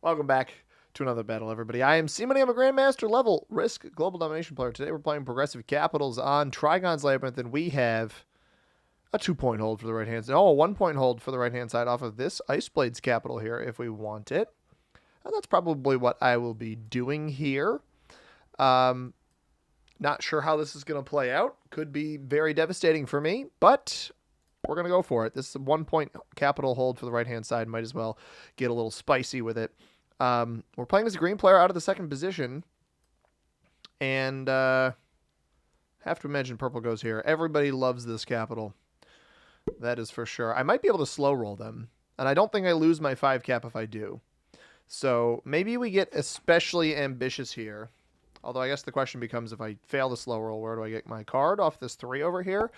Welcome back to another battle, everybody. I am C-Money. I'm a Grandmaster level Risk Global Domination player. Today we're playing Progressive Capitals on Trigon's Labyrinth, and we have a 2-point hold for the right-hand side. Oh, a 1-point hold for the right-hand side off of this Ice Blades Capital here if we want it. And that's probably what I will be doing here. Not sure how this is going to play out. Could be very devastating for me, but we're going to go for it. This is a 1-point capital hold for the right-hand side. Might as well get a little spicy with it. We're playing as a green player out of the second position. And have to imagine purple goes here. Everybody loves this capital. That is for sure. I might be able to slow roll them. And I don't think I lose my 5 cap if I do. So maybe we get especially ambitious here. Although I guess the question becomes, if I fail the slow roll, where do I get my card off this 3 over here?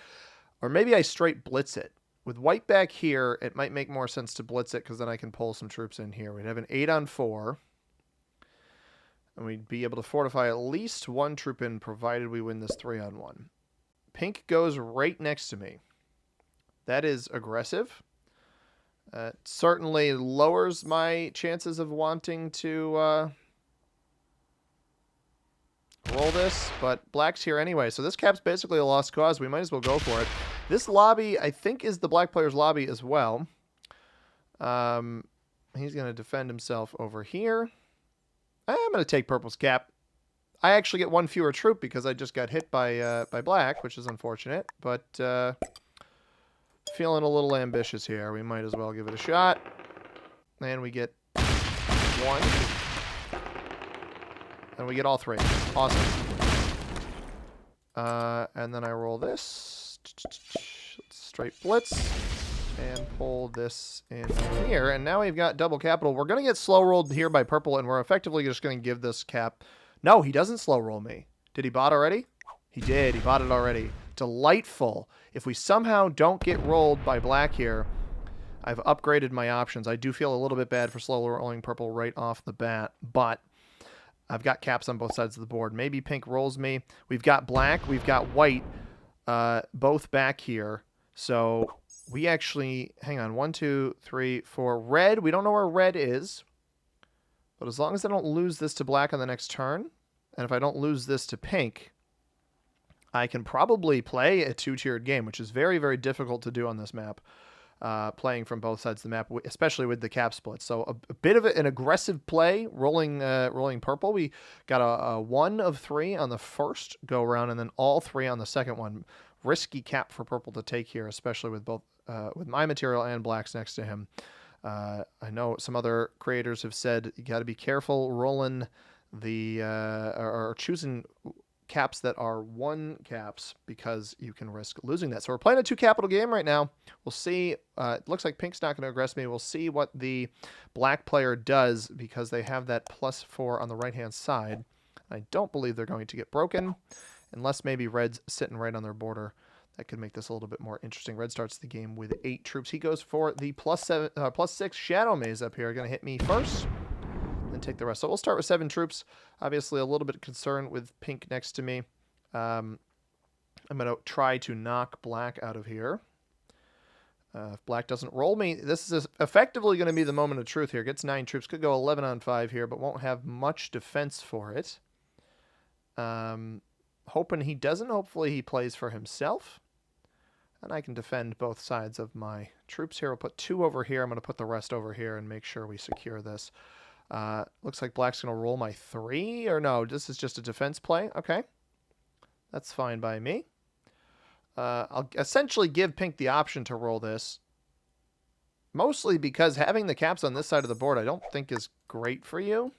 Or maybe I straight blitz it. With white back here, it might make more sense to blitz it because then I can pull some troops in here. We'd have an 8 on 4. And we'd be able to fortify at least 1 troop in, provided we win this 3 on 1. Pink goes right next to me. That is aggressive. Certainly lowers my chances of wanting to roll this, but black's here anyway. So this cap's basically a lost cause. We might as well go for it. This lobby, I think, is the black player's lobby as well. He's going to defend himself over here. I'm going to take purple's cap. I actually get 1 fewer troop because I just got hit by black, which is unfortunate. But feeling a little ambitious here. We might as well give it a shot. And we get 1. And we get all 3. Awesome. And then I roll this. Straight blitz. And pull this in here. And now we've got double capital. We're going to get slow rolled here by purple. And we're effectively just going to give this cap. No, he doesn't slow roll me. Did he bot already? He did. He bought it already. Delightful. If we somehow don't get rolled by black here, I've upgraded my options. I do feel a little bit bad for slow rolling purple right off the bat. But I've got caps on both sides of the board. Maybe pink rolls me. We've got black. We've got white. Both back here. So we actually, hang on, 1, 2, 3, 4. Red, we don't know where red is. But as long as I don't lose this to black on the next turn, and if I don't lose this to pink, I can probably play a 2-tiered game, which is very, very difficult to do on this map. Playing from both sides of the map, especially with the cap split. So a bit of an aggressive play, rolling purple. We got a 1 of 3 on the first go around, and then all 3 on the second one. Risky cap for purple to take here, especially with both with my material and black's next to him. I know some other creators have said you got to be careful rolling the or choosing caps that are 1 caps because you can risk losing that. So we're playing a 2 capital game right now. We'll see. It looks like pink's not going to aggress me. We'll see what the black player does because they have that +4 on the right-hand side. I don't believe they're going to get broken unless maybe red's sitting right on their border. That could make this a little bit more interesting. Red starts the game with 8 troops. He goes for the +6 Shadow Maze up here. Going to hit me first. And take the rest. So we'll start with 7 troops. Obviously, a little bit concerned with pink next to me. I'm going to try to knock black out of here. If black doesn't roll me, this is effectively going to be the moment of truth here. Gets 9 troops. Could go 11 on 5 here, but won't have much defense for it. Hoping he doesn't. Hopefully he plays for himself. And I can defend both sides of my troops here. We'll put 2 over here. I'm going to put the rest over here and make sure we secure this. Looks like black's going to roll my 3, or no, this is just a defense play. Okay. That's fine by me. I'll essentially give pink the option to roll this. Mostly because having the caps on this side of the board I don't think is great for you.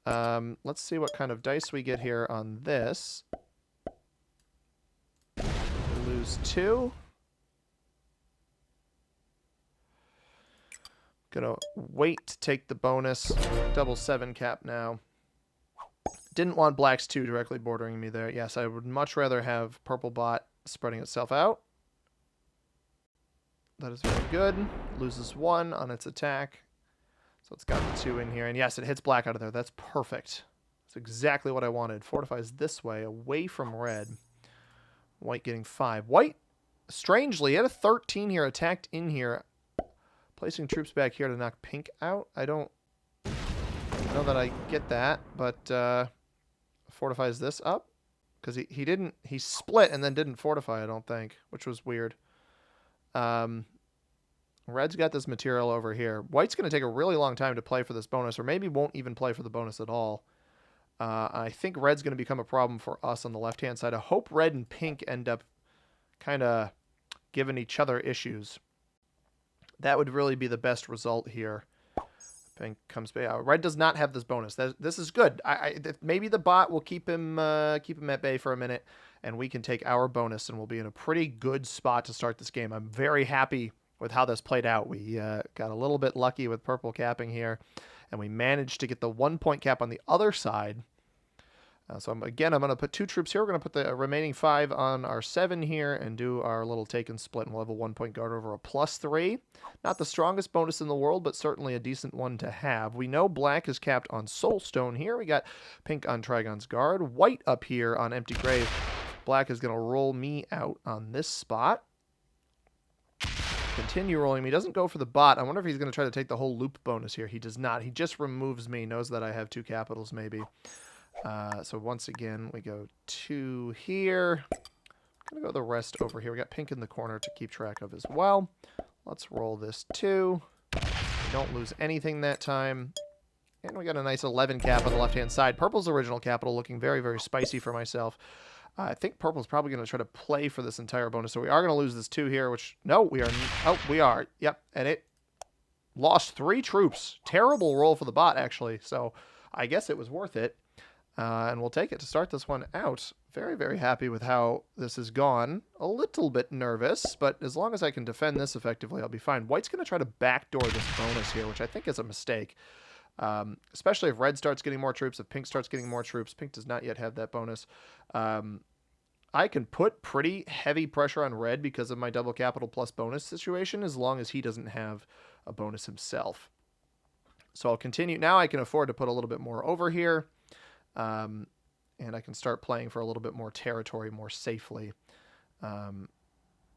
Let's see what kind of dice we get here on this. We lose 2. Gonna wait to take the bonus. Double 7 cap now. Didn't want black's 2 directly bordering me there. Yes, I would much rather have purple bot spreading itself out. That is very good. Loses 1 on its attack. So it's got the 2 in here. And yes, it hits black out of there. That's perfect. That's exactly what I wanted. Fortifies this way, away from red. White getting 5. White, strangely, had a 13 here, attacked in here. Placing troops back here to knock pink out. I don't know that I get that, but fortifies this up. Because he split and then didn't fortify, I don't think, which was weird. Red's got this material over here. White's going to take a really long time to play for this bonus, or maybe won't even play for the bonus at all. I think red's going to become a problem for us on the left-hand side. I hope red and pink end up kind of giving each other issues. That would really be the best result here. Pink comes back. Red does not have this bonus. This is good. Maybe the bot will keep him at bay for a minute, and we can take our bonus, and we'll be in a pretty good spot to start this game. I'm very happy with how this played out. We got a little bit lucky with purple capping here, and we managed to get the 1 point cap on the other side. So I'm going to put 2 troops here. We're going to put the remaining 5 on our 7 here and do our little take and split, and we'll have a 1 point guard over a +3. Not the strongest bonus in the world, but certainly a decent one to have. We know black is capped on Soulstone here. We got pink on Trigon's Guard. White up here on Empty Grave. Black is going to roll me out on this spot. Continue rolling me. Doesn't go for the bot. I wonder if he's going to try to take the whole loop bonus here. He does not. He just removes me. Knows that I have 2 capitals maybe. So once again, we go 2 here. I'm going to go the rest over here. We got pink in the corner to keep track of as well. Let's roll this 2. We don't lose anything that time. And we got a nice 11 cap on the left-hand side. Purple's original capital looking very, very spicy for myself. I think purple's probably going to try to play for this entire bonus. So we are going to lose this 2 here, which... No, we are... Oh, we are. Yep, and it lost 3 troops. Terrible roll for the bot, actually. So I guess it was worth it. And we'll take it to start this one out. Very, very happy with how this has gone. A little bit nervous, but as long as I can defend this effectively, I'll be fine. White's going to try to backdoor this bonus here, which I think is a mistake. Especially if red starts getting more troops, if pink starts getting more troops. Pink does not yet have that bonus. I can put pretty heavy pressure on red because of my double capital plus bonus situation, as long as he doesn't have a bonus himself. So I'll continue. Now I can afford to put a little bit more over here. And I can start playing for a little bit more territory more safely.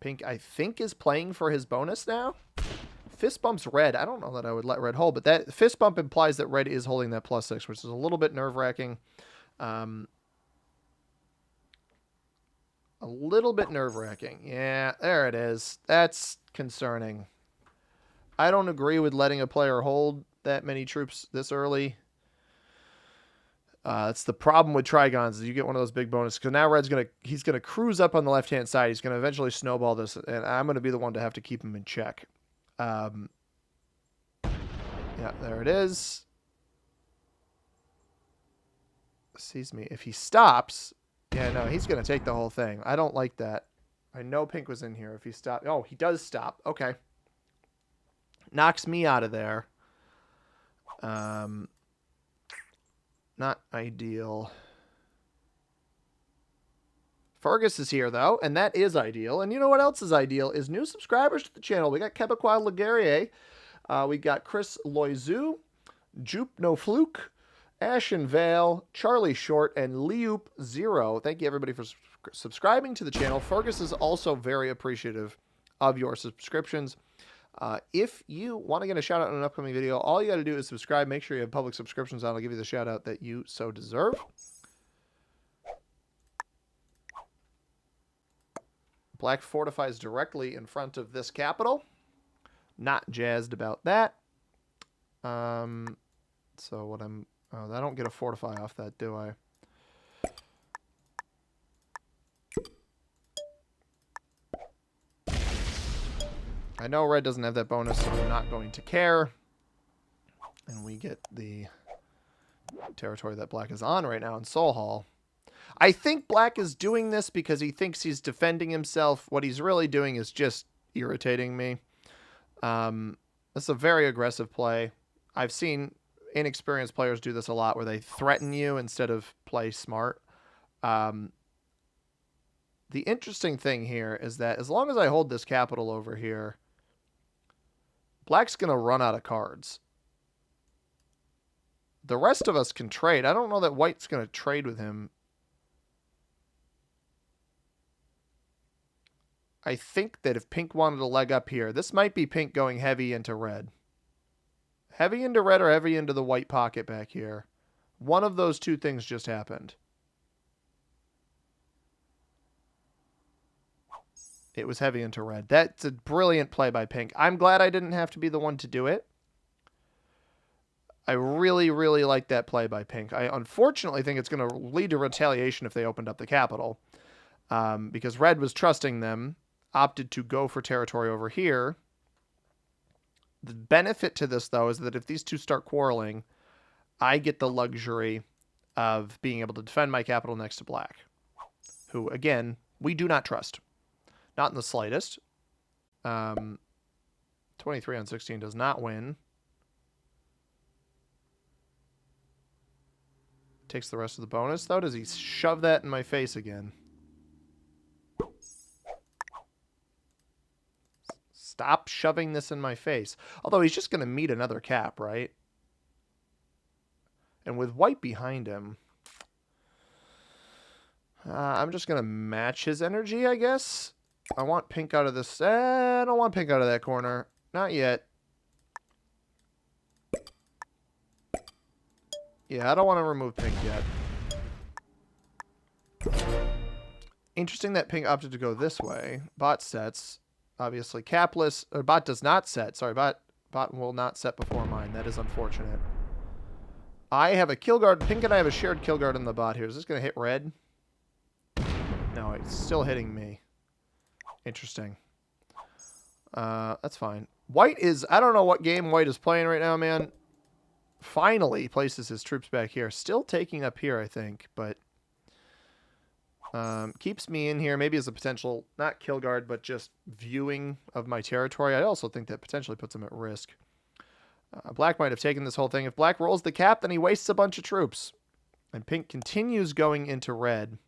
Pink, I think, is playing for his bonus now. Fist bumps red. I don't know that I would let red hold, but that fist bump implies that red is holding that +6, which is a little bit nerve-wracking. A little bit nerve-wracking. Yeah, there it is. That's concerning. I don't agree with letting a player hold that many troops this early. It's the problem with Trigons is you get one of those big bonuses, because now red's he's gonna cruise up on the left hand side. He's gonna eventually snowball this, and I'm gonna be the one to have to keep him in check. Yeah, there it is. Sees me. If he stops, yeah, no, he's gonna take the whole thing. I don't like that. I know pink was in here. If he stopped, oh, he does stop. Okay, knocks me out of there. Not ideal. Fergus is here, though, and that is ideal. And you know what else is ideal is new subscribers to the channel. We got Quebecois Laguerrier. We got Chris Loizu, Jupe No Fluke, Ashen Vale, Charlie Short, and Liup Zero. Thank you, everybody, for subscribing to the channel. Fergus is also very appreciative of your subscriptions. If you want to get a shout out in an upcoming video, all you got to do is subscribe. Make sure you have public subscriptions on. I'll give you the shout out that you so deserve. Black fortifies directly in front of this capital. Not jazzed about that. So what I'm... Oh, I don't get a fortify off that, do I? I know red doesn't have that bonus, so I'm not going to care. And we get the territory that black is on right now in Soul Hall. I think black is doing this because he thinks he's defending himself. What he's really doing is just irritating me. It's a very aggressive play. I've seen inexperienced players do this a lot, where they threaten you instead of play smart. The interesting thing here is that as long as I hold this capital over here, black's going to run out of cards. The rest of us can trade. I don't know that white's going to trade with him. I think that if pink wanted a leg up here, this might be pink going heavy into red. Heavy into red or heavy into the white pocket back here. One of those two things just happened. It was heavy into red. That's a brilliant play by pink. I'm glad I didn't have to be the one to do it. I really, really like that play by pink. I unfortunately think it's going to lead to retaliation if they opened up the capital. Because red was trusting them, opted to go for territory over here. The benefit to this, though, is that if these two start quarreling, I get the luxury of being able to defend my capital next to black, who, again, we do not trust. Not in the slightest. 23 on 16 does not win. Takes the rest of the bonus, though. Does he shove that in my face again? Stop shoving this in my face. Although he's just going to meet another cap, right? And with white behind him, I'm just going to match his energy, I guess. I want pink out of this. I don't want pink out of that corner. Not yet. Yeah, I don't want to remove pink yet. Interesting that pink opted to go this way. Bot sets. Obviously capless. Or bot does not set. Sorry, bot will not set before mine. That is unfortunate. I have a kill guard. Pink and I have a shared kill guard in the bot here. Is this going to hit red? No, it's still hitting me. Interesting. That's fine. White is... I don't know what game White is playing right now, man. Finally places his troops back here. Still taking up here, I think. But keeps me in here. Maybe as a potential... Not kill guard, but just viewing of my territory. I also think that potentially puts him at risk. Black might have taken this whole thing. If black rolls the cap, then he wastes a bunch of troops. And pink continues going into red.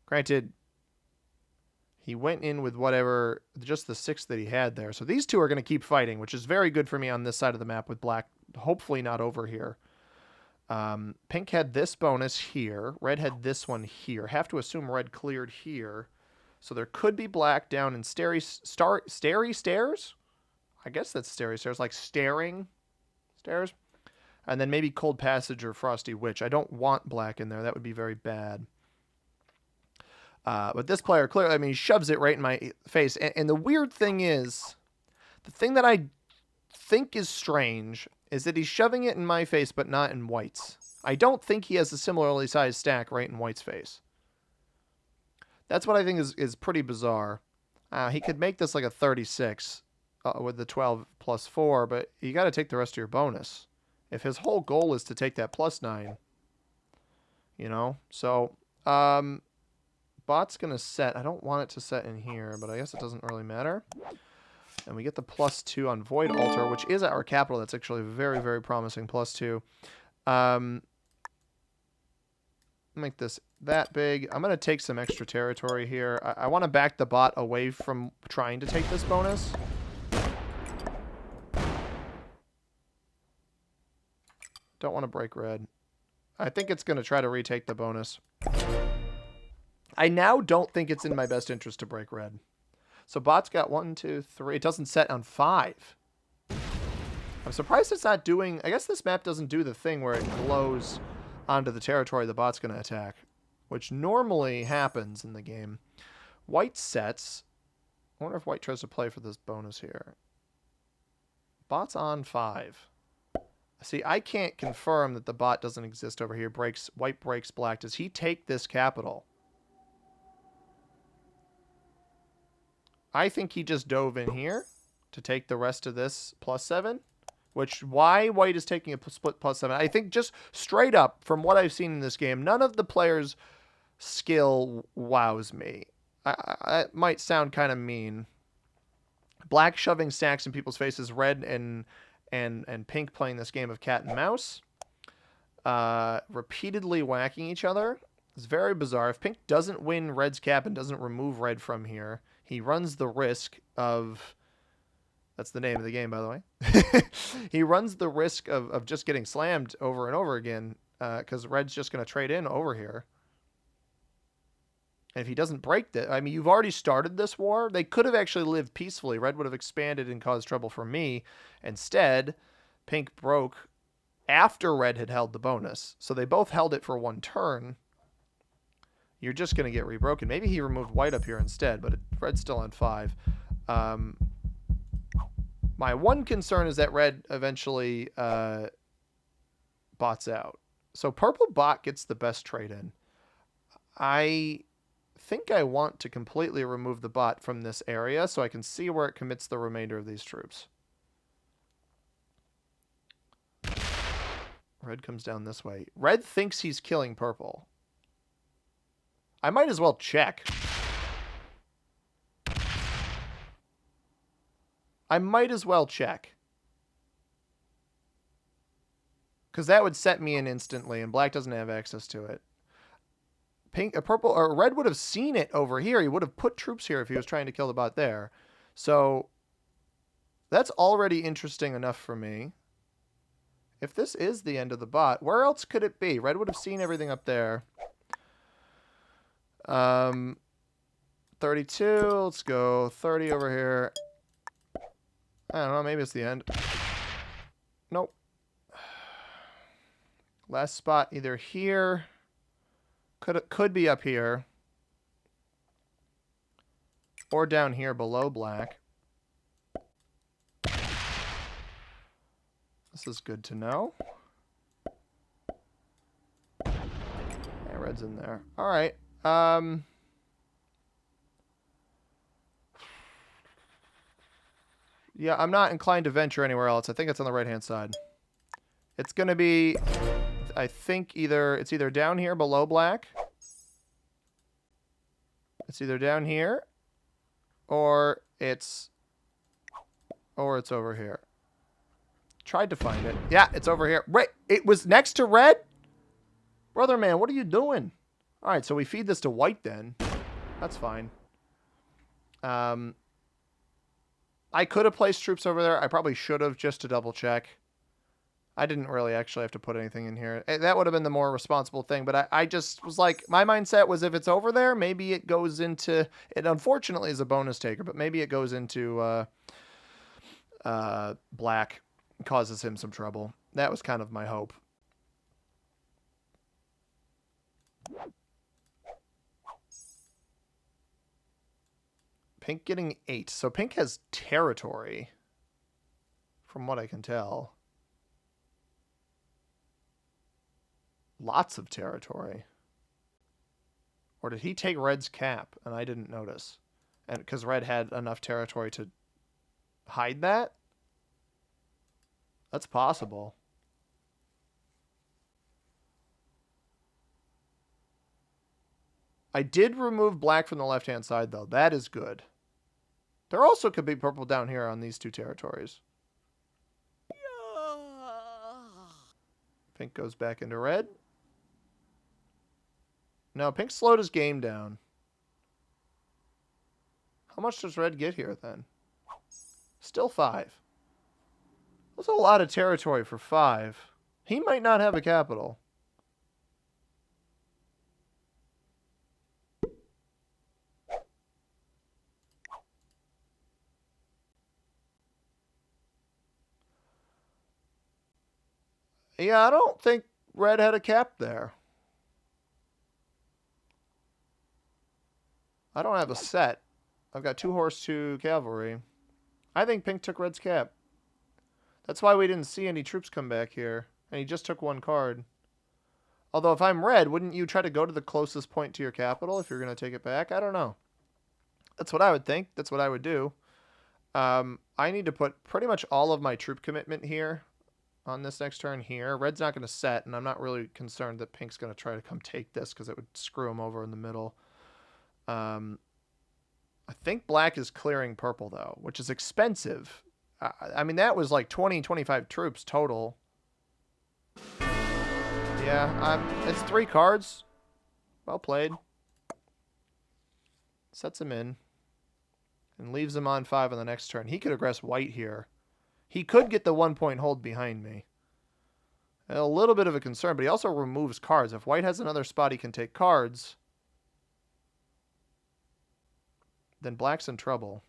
Granted... He went in with whatever, just the 6 that he had there. So these two are going to keep fighting, which is very good for me on this side of the map with black, hopefully not over here. Pink had this bonus here. Red had this one here. Have to assume red cleared here. So there could be black down in starry stairs? I guess that's starry stairs, like staring stairs. And then maybe cold passage or frosty witch. I don't want black in there. That would be very bad. But this player clearly, I mean, he shoves it right in my face. And the weird thing is, the thing that I think is strange is that he's shoving it in my face, but not in white's. I don't think he has a similarly sized stack right in white's face. That's what I think is pretty bizarre. He could make this like a 36 with the 12 plus 4, but you got to take the rest of your bonus. If his whole goal is to take that plus 9, you know? So, bot's going to set. I don't want it to set in here, but I guess it doesn't really matter. And we get the plus 2 on Void Altar, which is our capital. That's actually very, very promising. Plus 2. Make this that big. I'm going to take some extra territory here. I want to back the bot away from trying to take this bonus. Don't want to break red. I think it's going to try to retake the bonus. I now don't think it's in my best interest to break red. So bot's got 1, 2, 3. It doesn't set on 5. I'm surprised it's not doing... I guess this map doesn't do the thing where it glows onto the territory the bot's going to attack, which normally happens in the game. White sets. I wonder if white tries to play for this bonus here. Bot's on 5. See, I can't confirm that the bot doesn't exist over here. White breaks black. Does he take this capital? I think he just dove in here to take the rest of this plus 7. Which, why white is taking a split plus 7? I think just straight up, from what I've seen in this game, none of the players' skill wows me. It might sound kind of mean. Black shoving stacks in people's faces, red and pink playing this game of cat and mouse. Repeatedly whacking each other. It's very bizarre. If pink doesn't win red's cap and doesn't remove red from here, he runs the risk of... That's the name of the game, by the way. He runs the risk of just getting slammed over and over again because red's just going to trade in over here. And if he doesn't break that, I mean, you've already started this war. They could have actually lived peacefully. Red would have expanded and caused trouble for me. Instead, Pink broke after Red had held the bonus. So they both held it for one turn. You're just going to get rebroken. Maybe he removed White up here instead, but Red's still on 5. My one concern is that Red eventually bots out. So Purple bot gets the best trade in. I think I want to completely remove the bot from this area so I can see where it commits the remainder of these troops. Red comes down this way. Red thinks he's killing Purple. I might as well check. I might as well check. Because that would set me in instantly, and Black doesn't have access to it. Purple or Red would have seen it over here. He would have put troops here if he was trying to kill the bot there. So that's already interesting enough for me. If this is the end of the bot, where else could it be? Red would have seen everything up there. 32. Let's go 30 over here. I don't know. Maybe it's the end. Nope. Last spot either here. Could be up here. Or down here below Black. This is good to know. Yeah, Red's in there. All right. Yeah, I'm not inclined to venture anywhere else. I think it's on the right-hand side. It's going to be, I think, it's either down here below Black. It's either down here, or it's over here. Tried to find it. Yeah, it's over here. Right, it was next to Red? Brother man, what are you doing? All right, so we feed this to White then. That's fine. I could have placed troops over there. I probably should have, just to double check. I didn't really actually have to put anything in here. That would have been the more responsible thing, but I just was like, my mindset was if it's over there, maybe it goes into, it unfortunately is a bonus taker, but maybe it goes into Black, causes him some trouble. That was kind of my hope. Pink getting 8. So Pink has territory, from what I can tell. Lots of territory. Or did he take Red's cap and I didn't notice? And because Red had enough territory to hide that? That's possible. I did remove Black from the left-hand side, though. That is good. There also could be Purple down here on these two territories. Pink goes back into Red. No, Pink slowed his game down. How much does Red get here, then? Still 5. That's a lot of territory for 5. He might not have a capital. Yeah, I don't think Red had a cap there. I don't have a set. I've got 2 horse, 2 cavalry. I think Pink took Red's cap. That's why we didn't see any troops come back here. And he just took 1 card. Although if I'm Red, wouldn't you try to go to the closest point to your capital if you're going to take it back? I don't know. That's what I would think. That's what I would do. I need to put pretty much all of my troop commitment here on this next turn here. Red's not going to set, and I'm not really concerned that Pink's going to try to come take this because it would screw him over in the middle. I think Black is clearing Purple, though, which is expensive. I mean, that was like 20, 25 troops total. Yeah, it's 3 cards. Well played. Sets him in. And leaves him on 5 on the next turn. He could aggress White here. He could get the 1-point hold behind me. A little bit of a concern, but he also removes cards. If White has another spot he can take cards, then black's in trouble.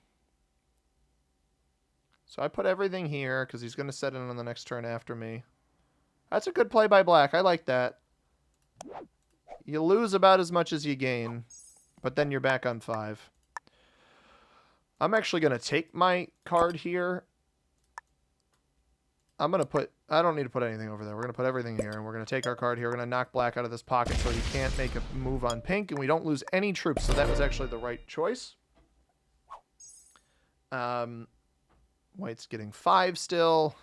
So I put everything here because he's going to set in on the next turn after me. That's a good play by black. I like that. You lose about as much as you gain, but then you're back on 5. I'm actually going to take my card here. I'm going to put... I don't need to put anything over there. We're going to put everything here, and we're going to take our card here. We're going to knock black out of this pocket so he can't make a move on pink, and we don't lose any troops, so that was actually the right choice. White's getting 5 still.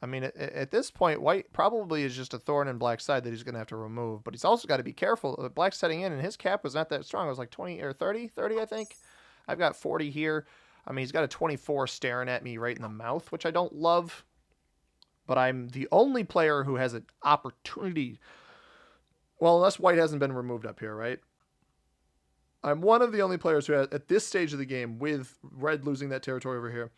I mean, at this point, white probably is just a thorn in black's side that he's going to have to remove, but he's also got to be careful. Black's setting in, and his cap was not that strong. It was like 20 or 30, I think. I've got 40 here. I mean, he's got a 24 staring at me right in the mouth, which I don't love. But I'm the only player who has an opportunity. Well, unless white hasn't been removed up here, right? I'm one of the only players who, at this stage of the game, with red losing that territory over here,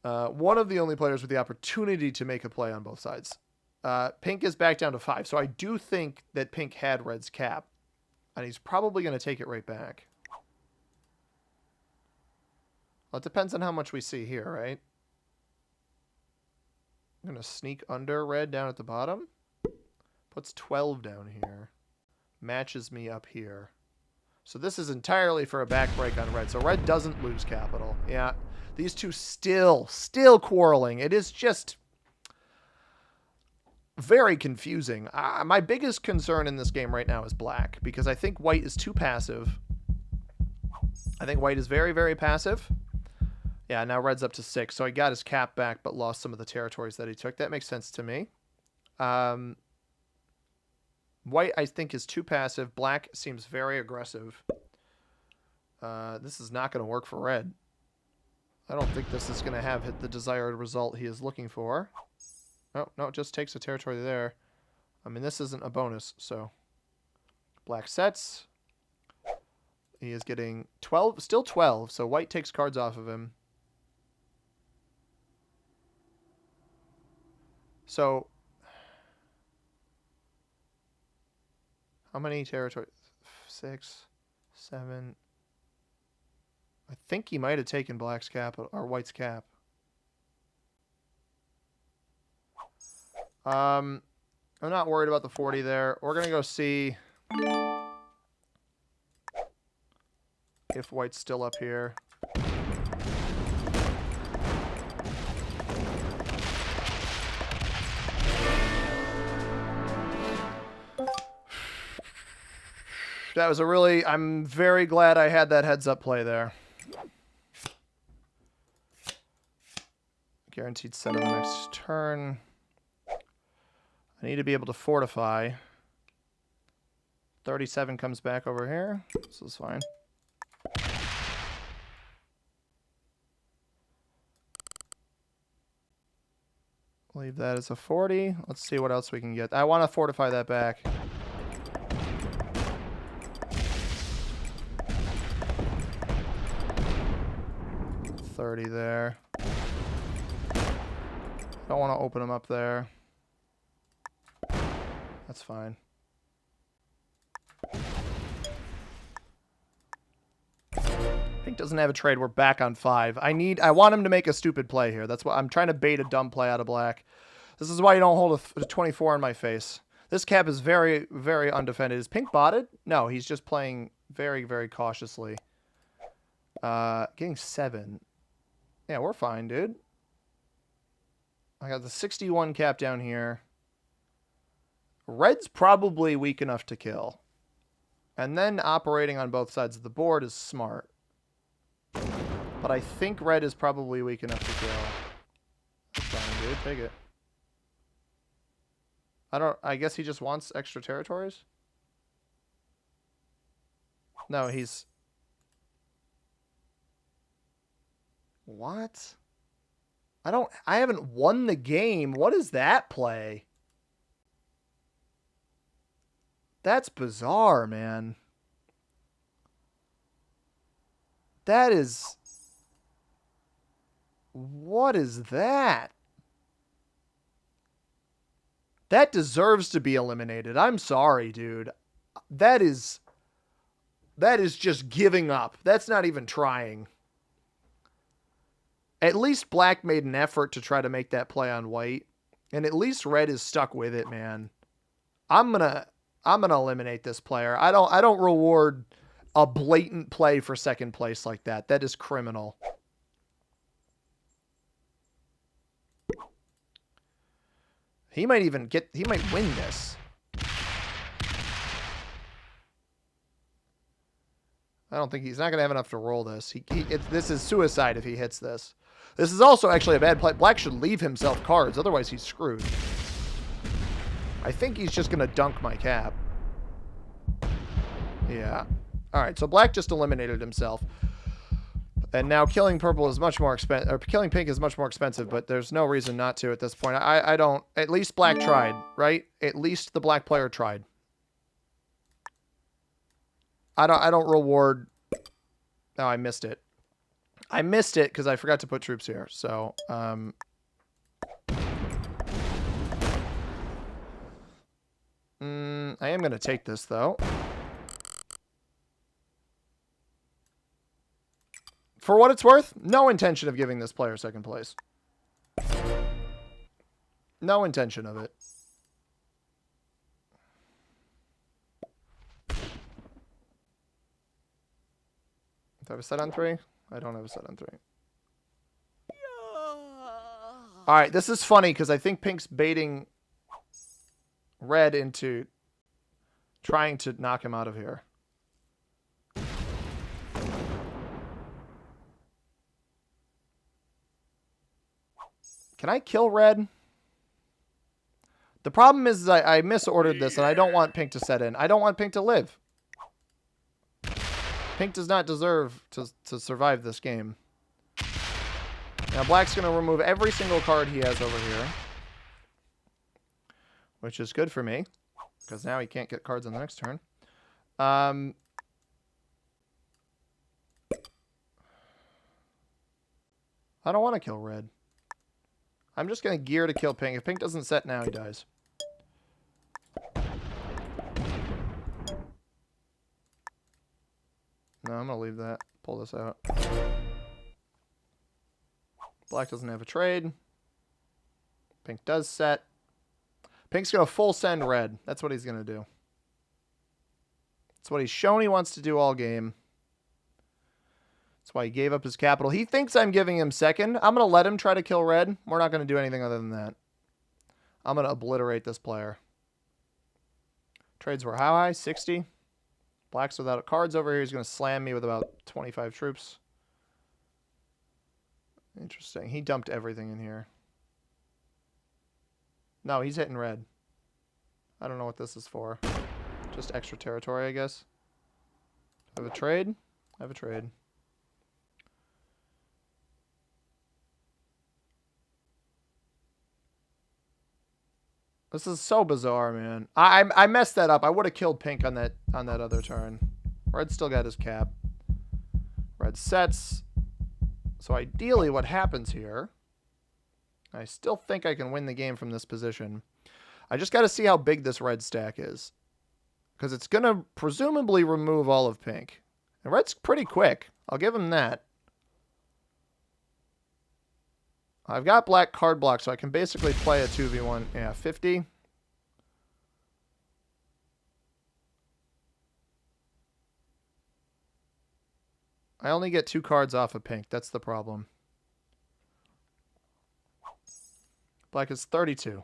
one of the only players with the opportunity to make a play on both sides. Pink is back down to 5, so I do think that pink had red's cap, and he's probably going to take it right back. Well, it depends on how much we see here, right? I'm going to sneak under red down at the bottom. Puts 12 down here. Matches me up here. So this is entirely for a back break on red. So red doesn't lose capital. Yeah. These two still quarreling. It is just very confusing. My biggest concern in this game right now is black, because I think white is too passive. I think white is very, very passive. Yeah, now red's up to 6, so he got his cap back but lost some of the territories that he took. That makes sense to me. White, I think, is too passive. Black seems very aggressive. This is not going to work for red. I don't think this is going to have the desired result he is looking for. Oh, no, it just takes a territory there. I mean, this isn't a bonus, so... Black sets. He is getting 12, still 12, so white takes cards off of him. So, how many territories? 6, 7. I think he might have taken black's cap or white's cap. I'm not worried about the 40 there. We're going to go see if white's still up here. That was a really... I'm very glad I had that heads-up play there. Guaranteed set on the next turn. I need to be able to fortify. 37 comes back over here. This is fine. Leave that as a 40. Let's see what else we can get. I want to fortify that back. $30 there. Don't want to open them up there. That's fine. Pink doesn't have a trade. We're back on 5. I want him to make a stupid play here. That's why I'm trying to bait a dumb play out of black. This is why you don't hold a 24 in my face. This cap is very, very undefended. Is pink botted? No, he's just playing very, very cautiously. Getting 7. Yeah, we're fine, dude. I got the 61 cap down here. Red's probably weak enough to kill. And then operating on both sides of the board is smart. But I think red is probably weak enough to kill. That's fine, dude. Take it. I guess he just wants extra territories? No, he's... What? I haven't won the game. What is that play? That's bizarre, man. That is... What is that? That deserves to be eliminated. I'm sorry, dude. That is That is just giving up. That's not even trying. At least black made an effort to try to make that play on white. And at least red is stuck with it, man. I'm gonna eliminate this player. I don't reward a blatant play for second place like that. That is criminal. He might win this. I don't think he's not going to have enough to roll this. This is suicide if he hits this. This is also actually a bad play. Black should leave himself cards. Otherwise, he's screwed. I think he's just going to dunk my cap. Yeah. All right, so black just eliminated himself. And now killing purple is much more expensive, or killing pink is much more expensive, but there's no reason not to at this point. I don't, at least black tried, right? At least the black player tried. I don't reward. Oh, I missed it. I missed it because I forgot to put troops here. So, I am going to take this, though. For what it's worth, no intention of giving this player second place. No intention of it. Do I have a set on 3? I don't have a set on 3. Alright, this is funny because I think pink's baiting red into trying to knock him out of here. Can I kill red? The problem is I misordered this and I don't want pink to set in. I don't want pink to live. Pink does not deserve to survive this game. Now black's going to remove every single card he has over here. Which is good for me. Because now he can't get cards on the next turn. I don't want to kill red. I'm just going to gear to kill pink. If pink doesn't set now, he dies. No, I'm going to leave that. Pull this out. Black doesn't have a trade. Pink does set. Pink's going to full send red. That's what he's going to do. That's what he's shown he wants to do all game. That's why he gave up his capital. He thinks I'm giving him second. I'm going to let him try to kill red. We're not going to do anything other than that. I'm going to obliterate this player. Trades were how high? 60? Black's without cards over here. He's going to slam me with about 25 troops. Interesting. He dumped everything in here. No, he's hitting red. I don't know what this is for. Just extra territory, I guess. I have a trade? I have a trade. This is so bizarre, man. I messed that up. I would have killed pink on that other turn. Red still got his cap. Red sets. So ideally what happens here, I still think I can win the game from this position. I just got to see how big this red stack is. Because it's going to presumably remove all of pink. And red's pretty quick. I'll give him that. I've got black card block, so I can basically play a 2v1. Yeah, 50. I only get 2 cards off of pink. That's the problem. Black is 32.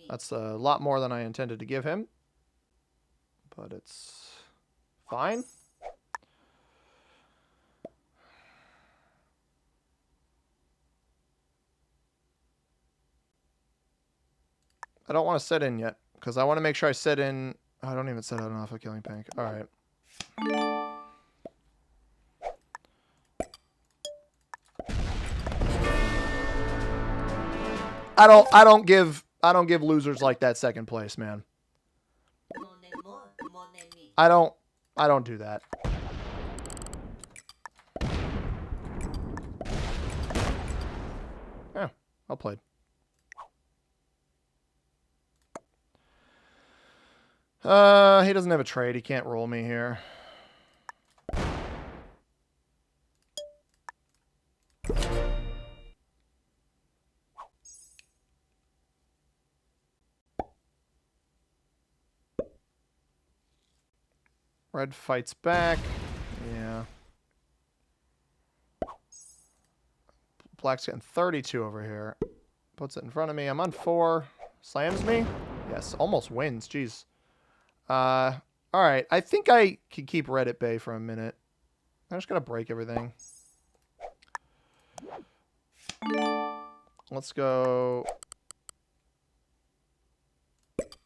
That's a lot more than I intended to give him. But it's fine. I don't want to set in yet, because I want to make sure I set in... I don't even set out enough of killing pink. Alright. I don't give losers like that second place, man. I don't do that. Yeah, well played. He doesn't have a trade. He can't roll me here. Red fights back. Yeah. Black's getting 32 over here. Puts it in front of me. I'm on 4. Slams me. Yes, almost wins. Jeez. Alright. I think I can keep red at bay for a minute. I'm just going to break everything. Let's go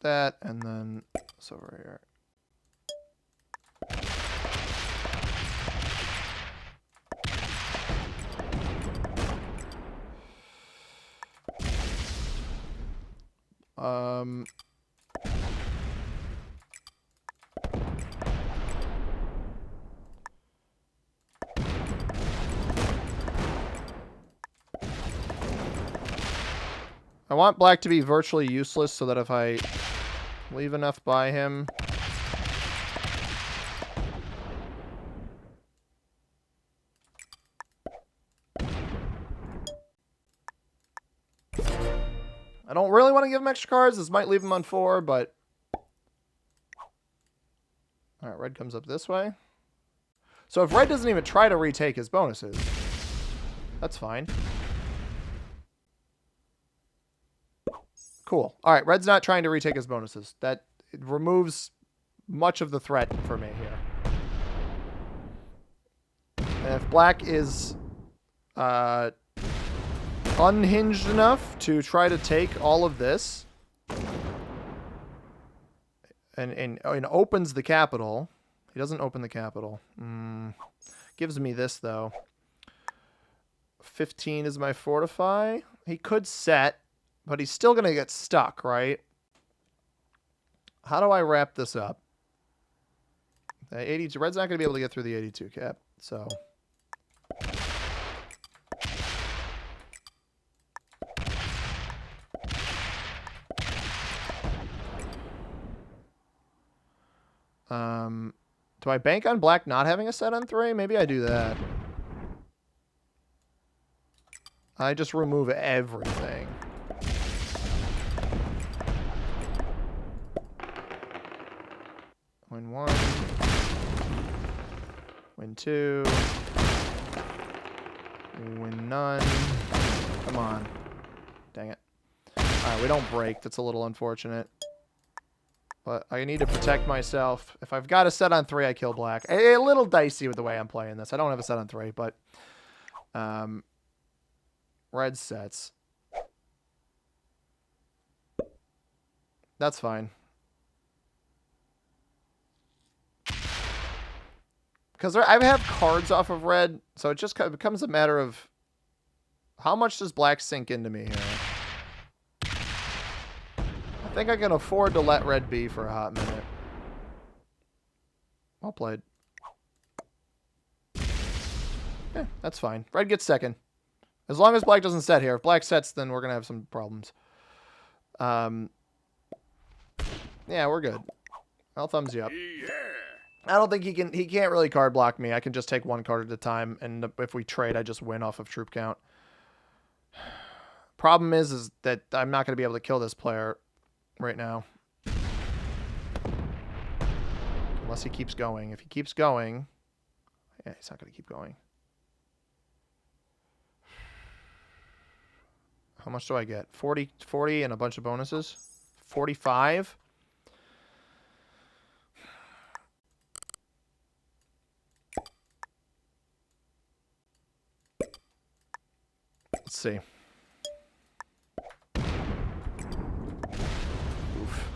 that, and then this over here. I want black to be virtually useless so that if I leave enough by him... I don't really want to give him extra cards. This might leave him on 4, but... Alright, red comes up this way. So if red doesn't even try to retake his bonuses, that's fine. Cool. Alright, red's not trying to retake his bonuses. That it removes much of the threat for me here. And if black is unhinged enough to try to take all of this and opens the capital. He doesn't open the capital. Gives me this, though. 15 is my fortify. He could set, but he's still going to get stuck, right? How do I wrap this up? The 82, red's not going to be able to get through the 82 cap, so... Do I bank on black not having a set on 3? Maybe I do that. I just remove everything. Win 1. Win 2. Win none. Come on. Dang it. Alright, we don't break. That's a little unfortunate. But I need to protect myself. If I've got a set on 3, I kill black. A little dicey with the way I'm playing this. I don't have a set on 3, but... red sets. That's fine. Because I have cards off of red, so it just becomes a matter of... How much does black sink into me here? I think I can afford to let red be for a hot minute. Well played. Yeah, that's fine. Red gets second. As long as black doesn't set here. If black sets, then we're going to have some problems. Yeah, we're good. I'll thumbs you up. I don't think he can't really card block me. I can just take 1 card at a time, and if we trade, I just win off of troop count. Problem is that I'm not going to be able to kill this player right now. Unless he keeps going. If he keeps going... Yeah, he's not going to keep going. How much do I get? 40 and a bunch of bonuses? 45? Let's see. Oof.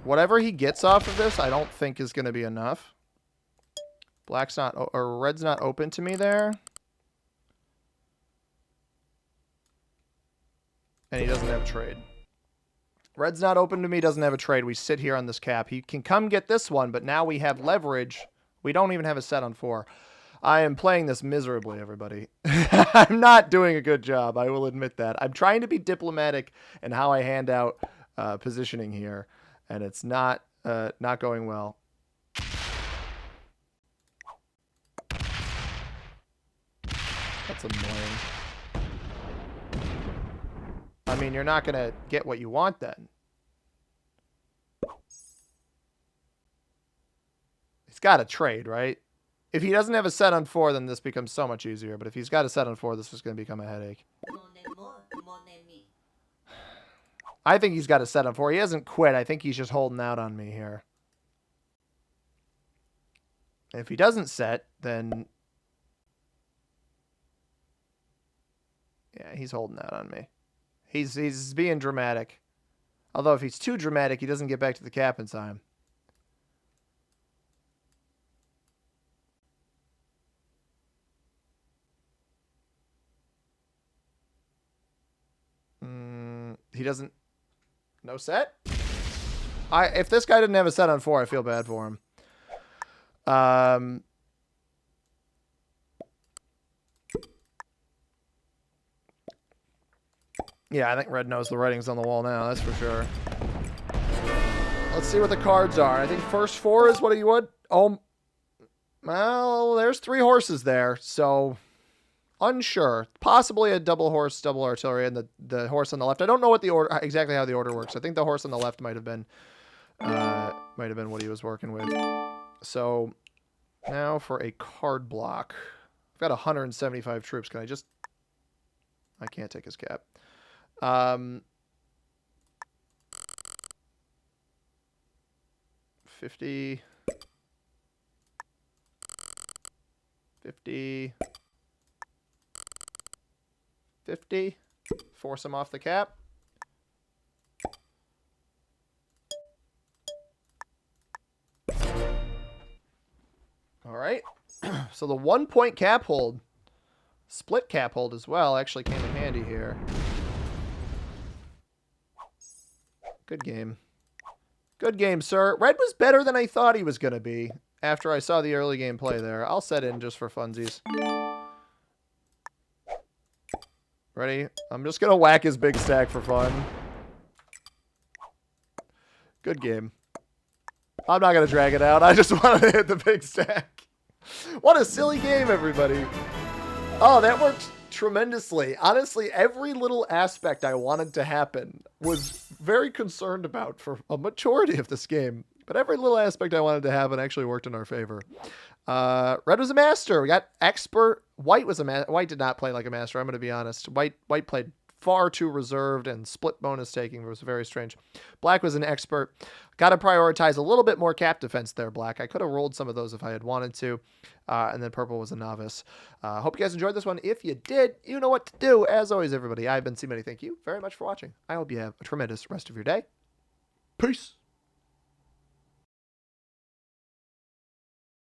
Whatever he gets off of this, I don't think is going to be enough. Black's not, or red's not open to me there. And he doesn't have a trade. Red's not open to me, doesn't have a trade. We sit here on this cap. He can come get this one, but now we have leverage. We don't even have a set on 4. I am playing this miserably, everybody. I'm not doing a good job. I will admit that. I'm trying to be diplomatic in how I hand out positioning here, and it's not going well. That's annoying. I mean, you're not going to get what you want then. He's got to trade, right? If he doesn't have a set on 4, then this becomes so much easier. But if he's got a set on 4, this is going to become a headache. I think he's got a set on 4. He hasn't quit. I think he's just holding out on me here. If he doesn't set, then... yeah, he's holding out on me. He's being dramatic. Although if he's too dramatic, he doesn't get back to the cap in time. He doesn't... no set? If this guy didn't have a set on 4, I feel bad for him. Yeah, I think red knows the writing's on the wall now, that's for sure. Let's see what the cards are. I think first 4 is what he would. Oh, well, there's 3 horses there, so unsure. Possibly a double horse, double artillery, and the horse on the left. I don't know what the order exactly how the order works. I think the horse on the left might have been what he was working with. So now for a card block. I've got 175 troops. Can I just... I can't take his cap. 50, 50, 50. Force him off the cap. All right. So the 1-point cap hold, split cap hold as well, actually came in handy here. Good game. Good game, sir. Red was better than I thought he was going to be after I saw the early game play there. I'll set in just for funsies. Ready? I'm just going to whack his big stack for fun. Good game. I'm not going to drag it out. I just want to hit the big stack. What a silly game, everybody. Oh, that worked tremendously. Honestly, every little aspect I wanted to happen was very concerned about for a majority of this game. But every little aspect I wanted to happen actually worked in our favor. Red was a master. We got expert. White was a master. White did not play like a master, I'm going to be honest. White played far too reserved, and split bonus taking was very strange. Black was an expert. Got to prioritize a little bit more cap defense there, Black. I could have rolled some of those if I had wanted to. And then purple was a novice. Hope you guys enjoyed this one. If you did, you know what to do. As always, everybody, I've been C-Money. Thank you very much for watching. I hope you have a tremendous rest of your day. Peace.